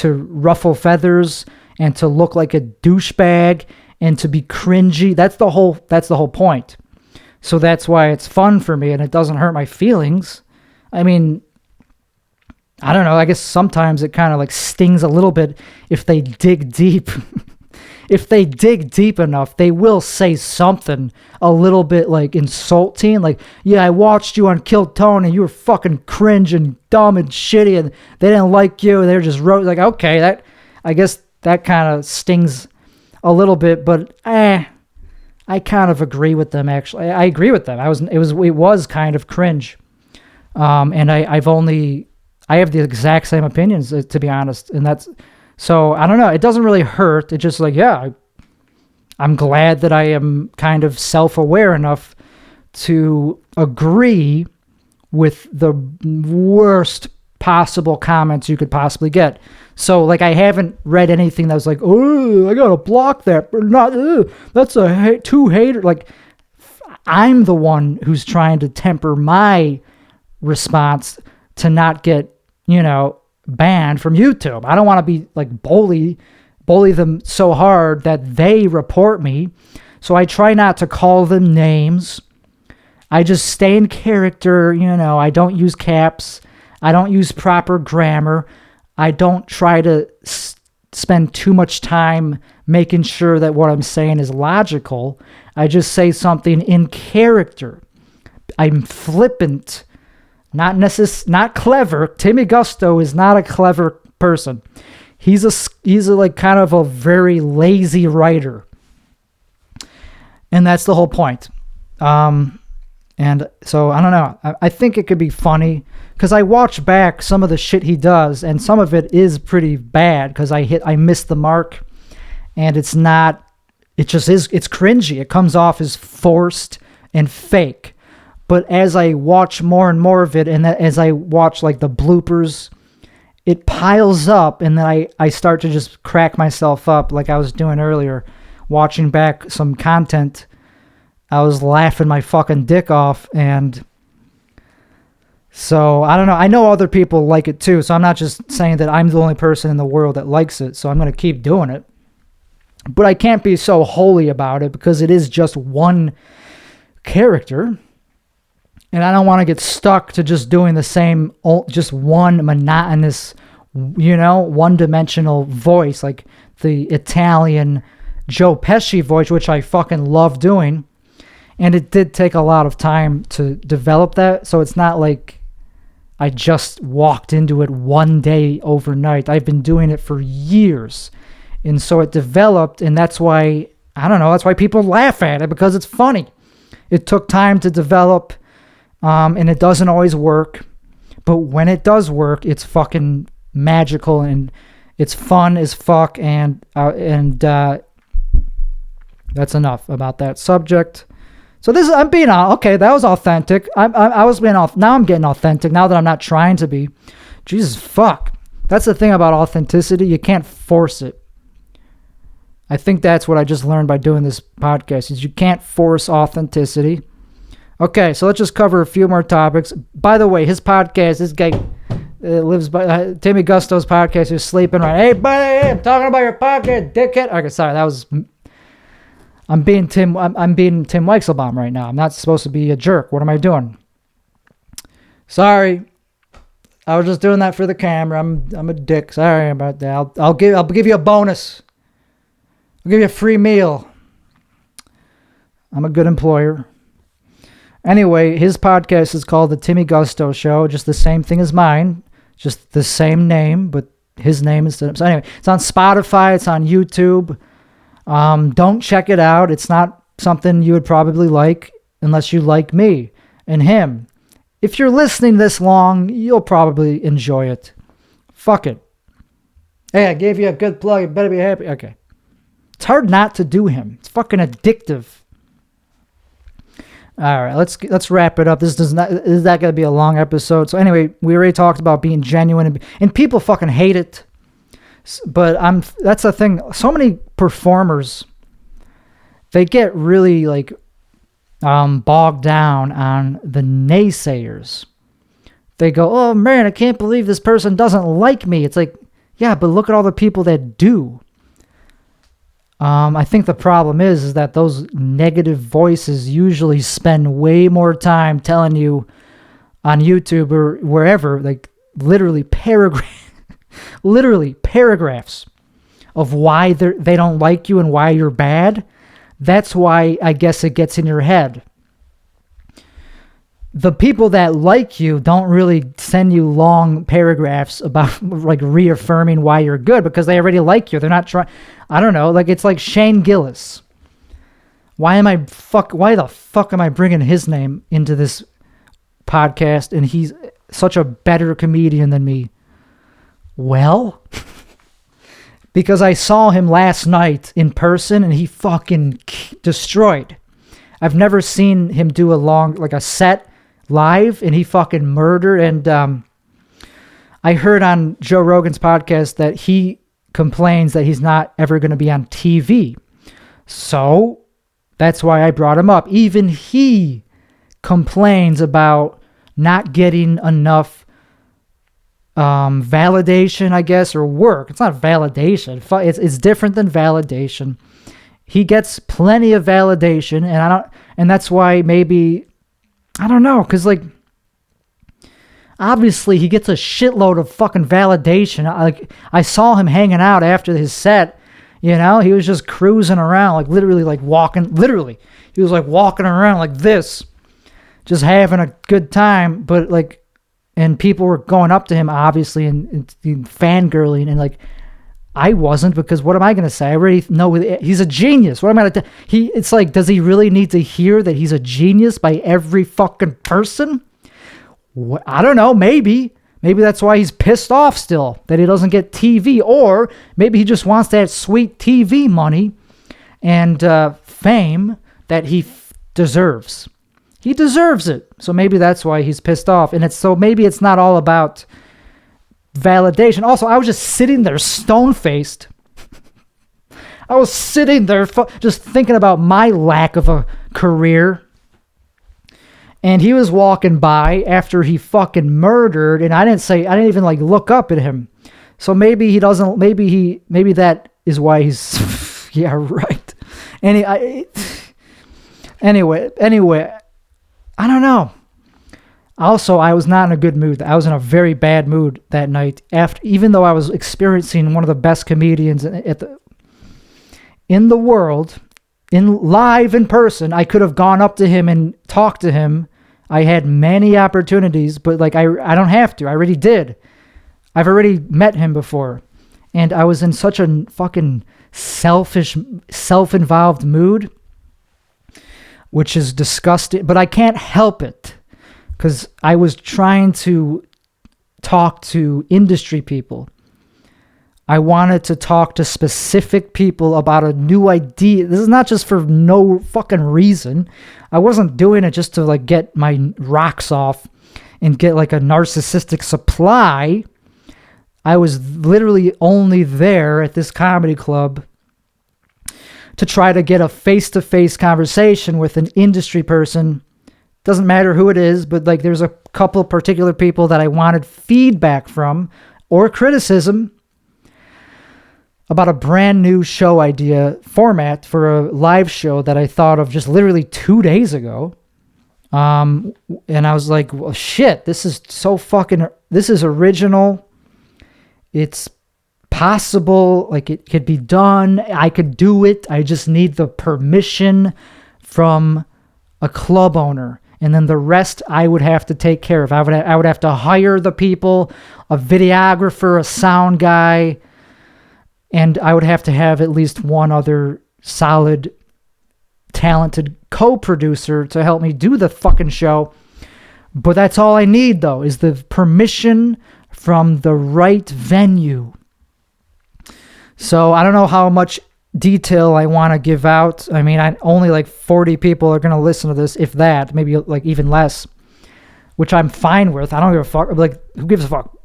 ruffle feathers and to look like a douchebag and to be cringy. That's the whole point. So that's why it's fun for me, and it doesn't hurt my feelings. I mean, I don't know, I guess sometimes it kind of like stings a little bit if they dig deep. If they dig deep enough, they will say something a little bit like insulting. Like, yeah, I watched you on Kill Tone and you were fucking cringe and dumb and shitty and they didn't like you. And they're just like, okay, I guess that kind of stings a little bit, but I kind of agree with them, actually. I agree with them. It was kind of cringe. And I have the exact same opinions, to be honest. And that's, so I don't know. It doesn't really hurt. It's just like, yeah, I'm glad that I am kind of self-aware enough to agree with the worst possible comments you could possibly get. So, like, I haven't read anything that was like, oh, I gotta block that. Not, that's too hater. Like, I'm the one who's trying to temper my response to not get, banned from YouTube. I don't want to be like bully them so hard that they report me. So I try not to call them names. I just stay in character. I don't use caps. I don't use proper grammar. I don't try to spend too much time making sure that what I'm saying is logical. I just say something in character. I'm flippant, not clever. Timmy Gusto is not a clever person. He's a like kind of a very lazy writer, and that's the whole point. And so I don't know. I think it could be funny because I watch back some of the shit he does, and some of it is pretty bad because I missed the mark, and it's not. It just is. It's cringy. It comes off as forced and fake. But as I watch more and more of it, and as I watch like the bloopers, it piles up, and then I start to just crack myself up like I was doing earlier, watching back some content. I was laughing my fucking dick off, and so I don't know. I know other people like it too, so I'm not just saying that I'm the only person in the world that likes it, so I'm going to keep doing it. But I can't be so holy about it because it is just one character. And I don't want to get stuck to just doing the same, just one monotonous, one-dimensional voice, like the Italian Joe Pesci voice, which I fucking love doing. And it did take a lot of time to develop that. So it's not like I just walked into it one day overnight. I've been doing it for years. And so it developed, and that's why, I don't know, that's why people laugh at it, because it's funny. It took time to develop. And it doesn't always work, but when it does work, it's fucking magical and it's fun as fuck. And that's enough about that subject. So I'm being okay. That was authentic. I was being off. Now I'm getting authentic. Now that I'm not trying to be. Jesus fuck. That's the thing about authenticity. You can't force it. I think that's what I just learned by doing this podcast. Is you can't force authenticity. Okay, so let's just cover a few more topics. By the way, his podcast, this guy lives by Timmy Gusto's podcast. He's sleeping right. Hey, buddy, I'm talking about your podcast, dickhead. Okay, sorry, I'm being Tim Weichselbaum right now. I'm not supposed to be a jerk. What am I doing? Sorry, I was just doing that for the camera. I'm a dick. Sorry about that. I'll give you a bonus. I'll give you a free meal. I'm a good employer. Anyway, his podcast is called The Timmy Gusto Show, just the same thing as mine, just the same name, but his name instead of... So anyway, it's on Spotify, it's on YouTube. Don't check it out. It's not something you would probably like unless you like me and him. If you're listening this long, you'll probably enjoy it. Fuck it. Hey, I gave you a good plug. You better be happy. Okay. It's hard not to do him. It's fucking addictive. All right, let's wrap it up. This is not going to be a long episode. So anyway, we already talked about being genuine, and people fucking hate it. But that's the thing. So many performers, they get really like bogged down on the naysayers. They go, "Oh man, I can't believe this person doesn't like me." It's like, yeah, but look at all the people that do. I think the problem is that those negative voices usually spend way more time telling you on YouTube or wherever, like literally paragraphs of why they don't like you and why you're bad. That's why I guess it gets in your head. The people that like you don't really send you long paragraphs about like reaffirming why you're good because they already like you. They're not trying. I don't know. Like it's like Shane Gillis. Why the fuck am I bringing his name into this podcast? And he's such a better comedian than me? Well, because I saw him last night in person and he fucking destroyed. I've never seen him do a set live, and he fucking murdered. And I heard on Joe Rogan's podcast that he complains that he's not ever going to be on TV. So that's why I brought him up. Even he complains about not getting enough validation, I guess, or work. It's not validation. It's different than validation. He gets plenty of validation, and that's why maybe, I don't know, because like, obviously he gets a shitload of fucking validation. I saw him hanging out after his set, he was just cruising around, like literally he was like walking around like this, just having a good time. But like, and people were going up to him obviously and fangirling, and like, I wasn't, because what am I going to say? I already know he's a genius. What am I going to it's like, does he really need to hear that he's a genius by every fucking person? I don't know. Maybe that's why he's pissed off still that he doesn't get TV, or maybe he just wants that sweet TV money and fame that he deserves. He deserves it. So maybe that's why he's pissed off. And maybe it's not all about validation. Also, I was just sitting there stone-faced. I was sitting there just thinking about my lack of a career. And he was walking by after he fucking murdered, and I didn't even like look up at him. So maybe he doesn't, maybe that is why he's, yeah, right. Anyway, I don't know. Also, I was not in a good mood. I was in a very bad mood that night, even though I was experiencing one of the best comedians in the world, live in person. I could have gone up to him and talked to him. I had many opportunities, but like, I don't have to. I already did. I've already met him before. And I was in such a fucking selfish, self-involved mood, which is disgusting, but I can't help it, because I was trying to talk to industry people. I wanted to talk to specific people about a new idea. This is not just for no fucking reason. I wasn't doing it just to like get my rocks off and get like a narcissistic supply. I was literally only there at this comedy club to try to get a face-to-face conversation with an industry person. Doesn't matter who it is, but like, there's a couple particular people that I wanted feedback from or criticism about a brand new show idea format for a live show that I thought of just literally 2 days ago. And I was like, well, shit, this is original. It's possible. Like, it could be done. I could do it. I just need the permission from a club owner. And then the rest I would have to take care of. I would have to hire the people, a videographer, a sound guy, and I would have to have at least one other solid, talented co-producer to help me do the fucking show. But that's all I need, though, is the permission from the right venue. So I don't know how much detail I want to give out. I mean, only like 40 people are going to listen to this, if that, maybe like even less, which I'm fine with. I don't give a fuck. Like, who gives a fuck?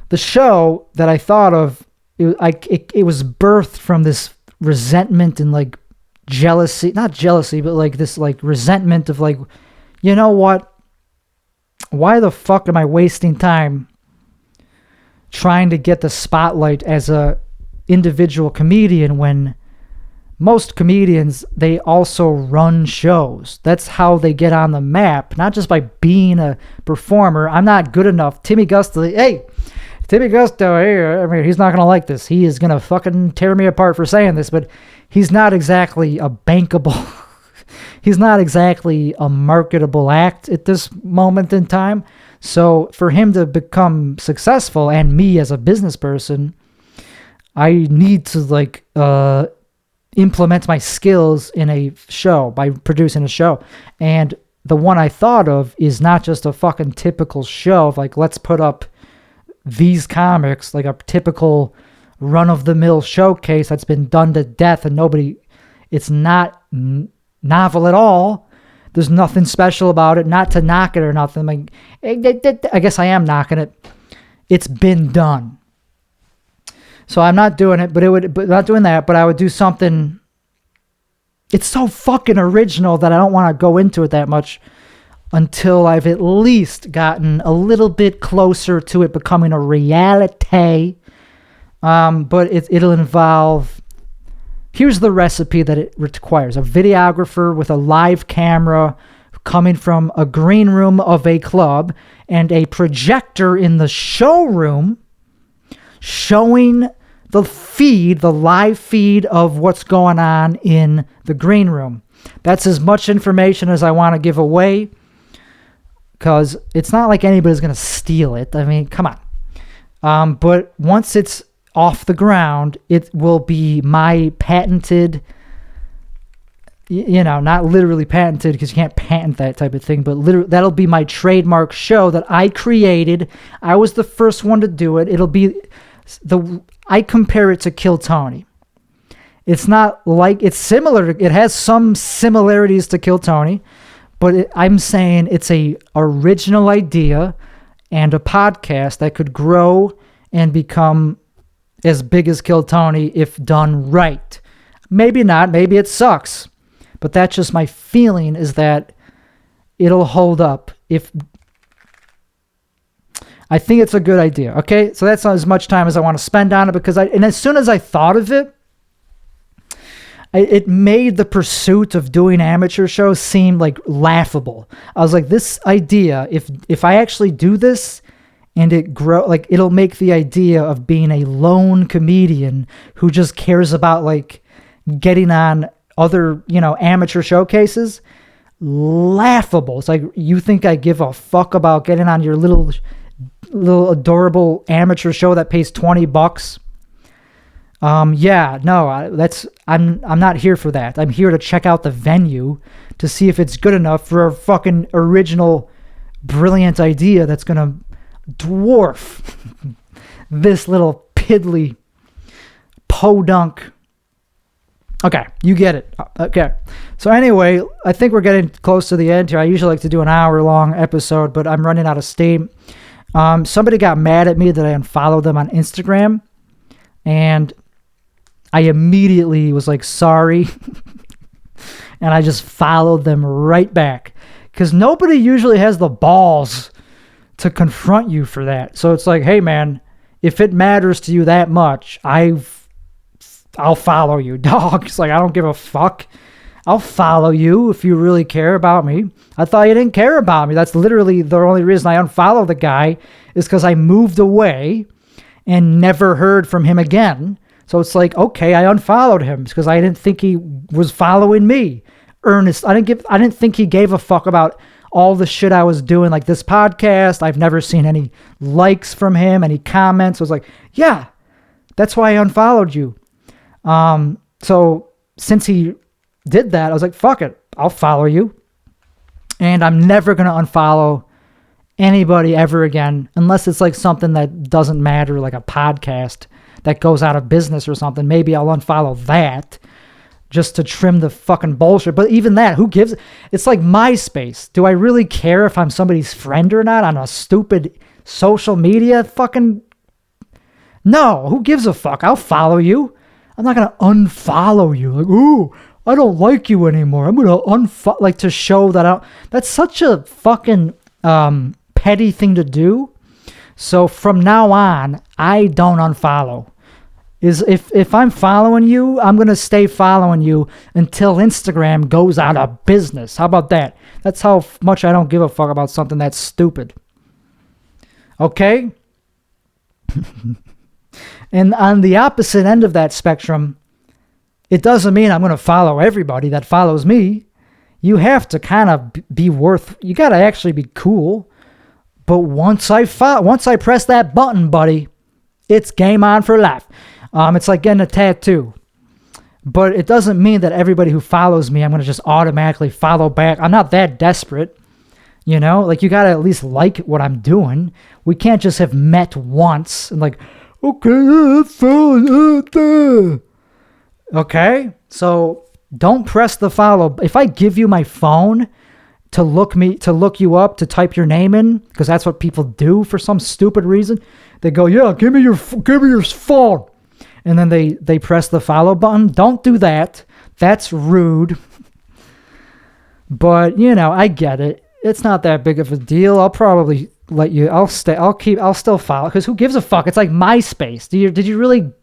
The show that I thought of, it was birthed from this resentment and like jealousy, not jealousy, but like this like resentment of like, you know what? Why the fuck am I wasting time trying to get the spotlight as a individual comedian when most comedians, they also run shows? That's how they get on the map, not just by being a performer. I'm not good enough. Timmy Gusto here, I mean, he's not going to like this. He is going to fucking tear me apart for saying this, but he's not exactly a bankable, he's not exactly a marketable act at this moment in time. So for him to become successful, and me as a business person, I need to like implement my skills in a show by producing a show. And the one I thought of is not just a fucking typical show of like, let's put up these comics, like a typical run-of-the-mill showcase that's been done to death and it's not novel at all. There's nothing special about it, not to knock it or nothing. Like, I guess I am knocking it. It's been done. So I'm not doing it, but not doing that, but I would do something. It's so fucking original that I don't want to go into it that much until I've at least gotten a little bit closer to it becoming a reality. But it'll involve, here's the recipe that it requires: a videographer with a live camera coming from a green room of a club and a projector in the showroom showing the live feed of what's going on in the green room. That's as much information as I want to give away, because it's not like anybody's going to steal it. I mean, come on. But once it's off the ground, it will be my patented, not literally patented because you can't patent that type of thing, but literally that'll be my trademark show that I created. I was the first one to do it. It'll be I compare it to Kill Tony. It's not like, it's similar. It has some similarities to Kill Tony, but I'm saying it's a original idea and a podcast that could grow and become as big as Kill Tony if done right. Maybe not. Maybe it sucks. But that's just my feeling, is that it'll hold up. I think it's a good idea. Okay, so that's not as much time as I want to spend on it, because and as soon as I thought of it, it made the pursuit of doing amateur shows seem like laughable. I was like, this idea, if I actually do this and it grow, like, it'll make the idea of being a lone comedian who just cares about like getting on other, amateur showcases, laughable. It's like, you think I give a fuck about getting on your little adorable amateur show that pays $20? Yeah, no, I'm not here for that. I'm here to check out the venue to see if it's good enough for a fucking original, brilliant idea that's gonna dwarf this little piddly podunk. Okay, you get it. Okay, so anyway, I think we're getting close to the end here. I usually like to do an hour-long episode, but I'm running out of steam. Somebody got mad at me that I unfollowed them on Instagram, and I immediately was like, sorry, and I just followed them right back, because nobody usually has the balls to confront you for that. So it's like, hey man, if it matters to you that much, I'll follow you, dog. It's like, I don't give a fuck. I'll follow you if you really care about me. I thought you didn't care about me. That's literally the only reason I unfollowed the guy, is because I moved away and never heard from him again. So it's like, okay, I unfollowed him because I didn't think he was following me. Ernest, I didn't think he gave a fuck about all the shit I was doing, like this podcast. I've never seen any likes from him, any comments. I was like, yeah, that's why I unfollowed you. So since he did that, I was like, fuck it, I'll follow you. And I'm never going to unfollow anybody ever again, unless it's like something that doesn't matter, like a podcast that goes out of business or something. Maybe I'll unfollow that just to trim the fucking bullshit. But even that, who gives? It's like MySpace. Do I really care if I'm somebody's friend or not on a stupid social media fucking? No, who gives a fuck? I'll follow you. I'm not going to unfollow you. Like, ooh, I don't like you anymore. I'm going to unfollow, like, to show that I don't. That's such a fucking petty thing to do. So from now on, I don't unfollow. If I'm following you, I'm going to stay following you until Instagram goes out of business. How about that? That's how much I don't give a fuck about something that's stupid. Okay? And on the opposite end of that spectrum, it doesn't mean I'm going to follow everybody that follows me. You have to kind of you got to actually be cool. But once I press that button, buddy, it's game on for life. It's like getting a tattoo. But it doesn't mean that everybody who follows me, I'm going to just automatically follow back. I'm not that desperate. You know, like, you gotta at least like what I'm doing. We can't just have met once and like, okay, that's fine. Okay, so don't press the follow. If I give you my phone to look you up, to type your name in, because that's what people do for some stupid reason, they go, yeah, give me your phone, and then they press the follow button. Don't do that. That's rude. But I get it. It's not that big of a deal. I'll probably let you. I'll still follow, because who gives a fuck? It's like MySpace. Did you really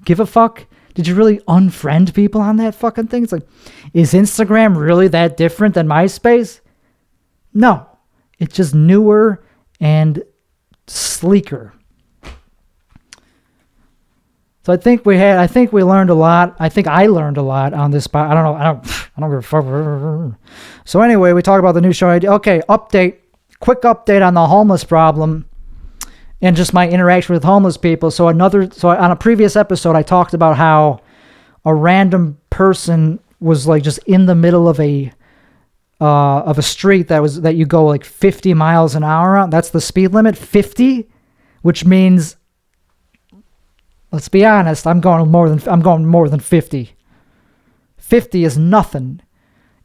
give a fuck? Did you really unfriend people on that fucking thing? It's like, is Instagram really that different than MySpace? No. It's just newer and sleeker. So I think we learned a lot. I think I learned a lot on this spot. I don't know. I don't give a fuck. So anyway, we talked about the new show idea. Okay, quick update on the homeless problem and just my interaction with homeless people. So on a previous episode, I talked about how a random person was like just in the middle of a street that you go like 50 miles an hour on. That's the speed limit, 50, which means, let's be honest, I'm going more than 50. 50 is nothing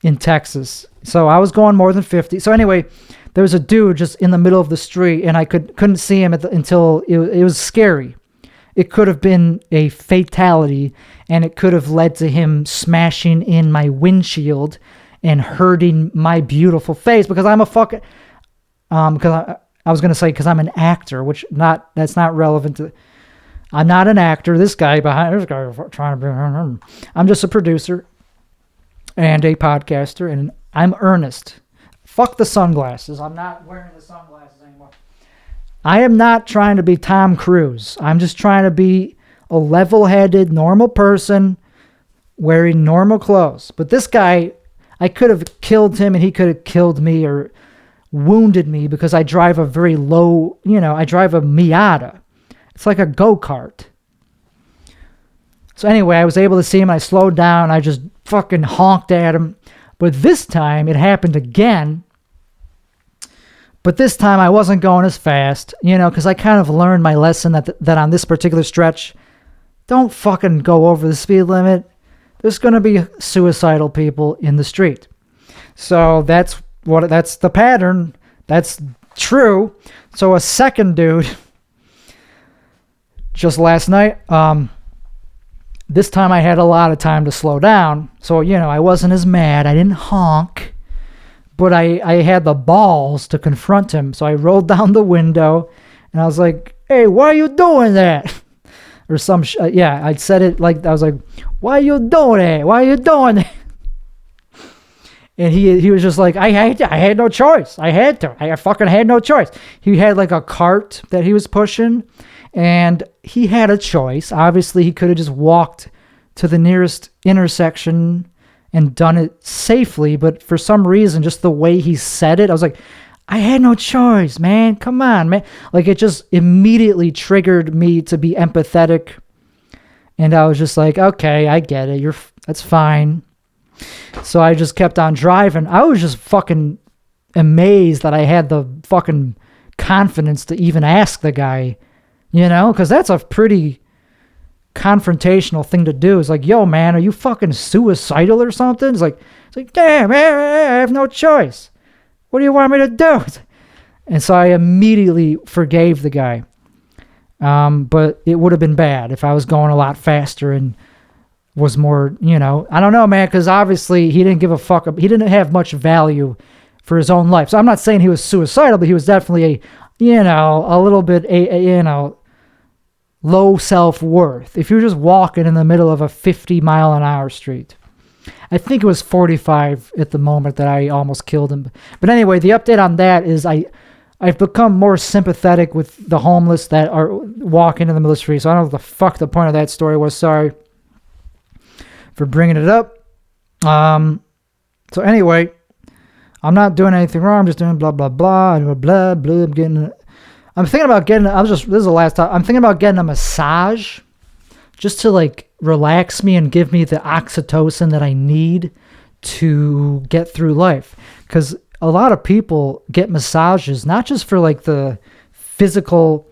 in Texas. So I was going more than 50. So anyway, there was a dude just in the middle of the street, and I couldn't see him until it was scary. It could have been a fatality, and it could have led to him smashing in my windshield and hurting my beautiful face, because I'm a fucking because I was going to say, because I'm an actor, that's not relevant to. I'm not an actor. This guy trying to be. I'm just a producer and a podcaster, and I'm earnest. Fuck the sunglasses. I'm not wearing the sunglasses anymore. I am not trying to be Tom Cruise. I'm just trying to be a level-headed, normal person wearing normal clothes. But this guy, I could have killed him, and he could have killed me or wounded me, because I drive a very low, I drive a Miata. It's like a go-kart. So anyway, I was able to see him. I slowed down. I just fucking honked at him. But this time, it happened again. But this time, I wasn't going as fast, because I kind of learned my lesson that on this particular stretch, don't fucking go over the speed limit. There's going to be suicidal people in the street. So that's the pattern. That's true. So a second dude, just last night, this time I had a lot of time to slow down. So, I wasn't as mad. I didn't honk. But I had the balls to confront him. So I rolled down the window, and I was like, hey, why are you doing that? Or I said it like, I was like, why are you doing that? Why are you doing that? And he was just like, I had no choice. I had to. I fucking had no choice. He had like a cart that he was pushing, and he had a choice. Obviously, he could have just walked to the nearest intersection and done it safely, but for some reason, just the way he said it, I was like, I had no choice, man. Come on, man. Like, it just immediately triggered me to be empathetic, and I was just like, okay, I get it. That's fine. So I just kept on driving. I was just fucking amazed that I had the fucking confidence to even ask the guy, because that's a pretty confrontational thing to do. It's like, yo, man, are you fucking suicidal or something? It's like, damn, man, I have no choice. What do you want me to do? And so I immediately forgave the guy. But it would have been bad if I was going a lot faster and was more, I don't know, man, because obviously he didn't give a fuck. He didn't have much value for his own life. So I'm not saying he was suicidal, but he was definitely a little bit, low self-worth. If you're just walking in the middle of a 50-mile-an-hour street. I think it was 45 at the moment that I almost killed him. But anyway, the update on that is I've become more sympathetic with the homeless that are walking in the middle of the street. So I don't know what the fuck the point of that story was. Sorry for bringing it up. So anyway, I'm not doing anything wrong. I'm just doing blah, blah, blah, blah, blah, blah. I'm thinking about this is the last time. I'm thinking about getting a massage just to like relax me and give me the oxytocin that I need to get through life. Because a lot of people get massages, not just for like the physical,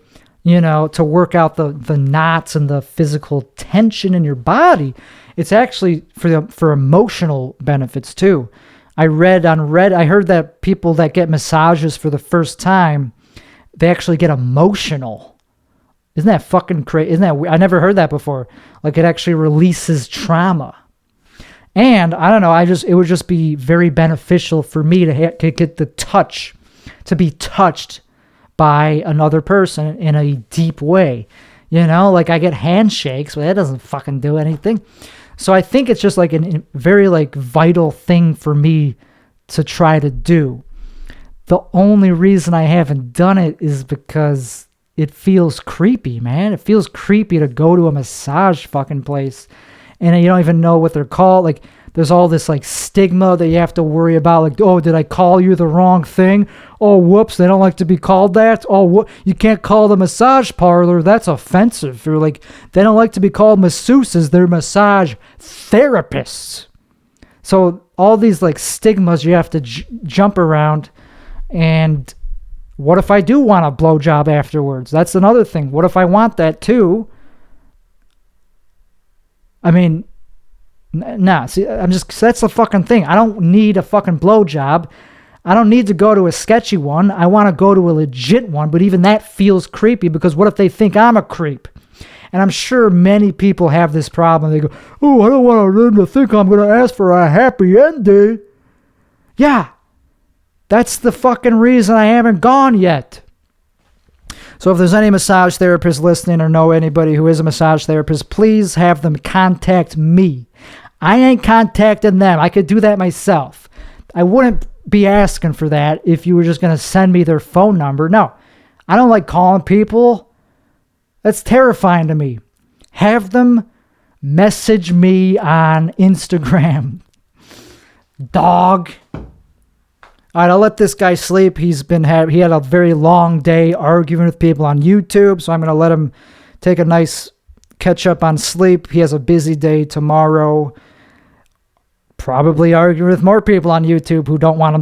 to work out the knots and the physical tension in your body. It's actually for emotional benefits too. I heard that people that get massages for the first time, they actually get emotional. Isn't that fucking crazy? Isn't that weird? I never heard that before. Like, it actually releases trauma. And I don't know, it would just be very beneficial for me to get the touch, to be touched by another person in a deep way. Like I get handshakes, but that doesn't fucking do anything. So I think it's just like a very like vital thing for me to try to do. The only reason I haven't done it is because it feels creepy, man. It feels creepy to go to a massage fucking place and you don't even know what they're called. Like, there's all this like stigma that you have to worry about. Like, oh, did I call you the wrong thing? Oh, whoops, they don't like to be called that. Oh, you can't call the massage parlor. That's offensive. Or like, they don't like to be called masseuses. They're massage therapists. So all these like stigmas you have to jump around. And what if I do want a blowjob afterwards? That's another thing. What if I want that too? I mean, nah, see, that's the fucking thing. I don't need a fucking blowjob. I don't need to go to a sketchy one. I want to go to a legit one, but even that feels creepy because what if they think I'm a creep? And I'm sure many people have this problem. They go, oh, I don't want them to think I'm going to ask for a happy ending. Yeah, that's the fucking reason I haven't gone yet. So if there's any massage therapists listening or know anybody who is a massage therapist, please have them contact me. I ain't contacting them. I could do that myself. I wouldn't be asking for that if you were just going to send me their phone number. No, I don't like calling people. That's terrifying to me. Have them message me on Instagram. Dog. All right, I'll let this guy sleep. He had a very long day arguing with people on YouTube, so I'm going to let him take a nice catch up on sleep. He has a busy day tomorrow. Probably arguing with more people on YouTube who don't want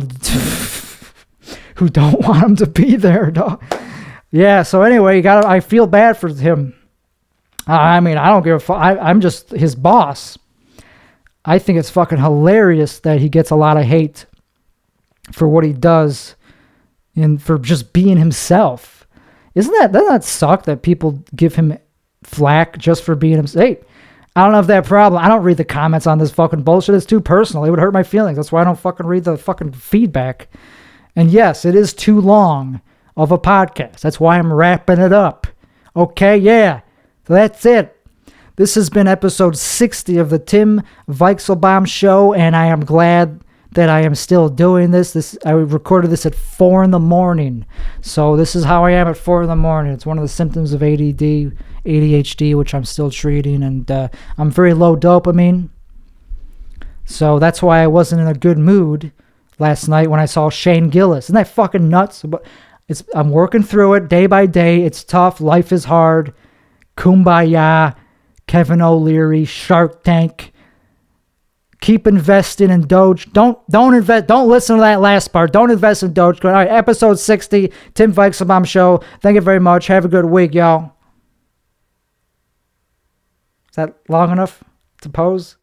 him to be there. Dog. Yeah, so anyway, I feel bad for him. I mean, I don't give a fuck. I'm just his boss. I think it's fucking hilarious that he gets a lot of hate for what he does and for just being himself. Doesn't that suck that people give him flack just for being himself? Hey, I don't have that problem. I don't read the comments on this fucking bullshit. It's too personal. It would hurt my feelings. That's why I don't fucking read the fucking feedback. And yes, it is too long of a podcast. That's why I'm wrapping it up. Okay, yeah. So that's it. This has been episode 60 of the Tim Weichselbaum Show, and I am glad that I am still doing this. I recorded this at 4 a.m. So this is how I am at 4 a.m. It's one of the symptoms of ADHD, which I'm still treating, and I'm very low dopamine. So that's why I wasn't in a good mood last night when I saw Shane Gillis. Isn't that fucking nuts? But I'm working through it day by day. It's tough. Life is hard. Kumbaya. Kevin O'Leary. Shark Tank. Keep investing in Doge. Don't invest. Don't listen to that last part. Don't invest in Dogecoin. All right, episode 60, Tim Weichselbaum Show. Thank you very much. Have a good week, y'all. Is that long enough to pose?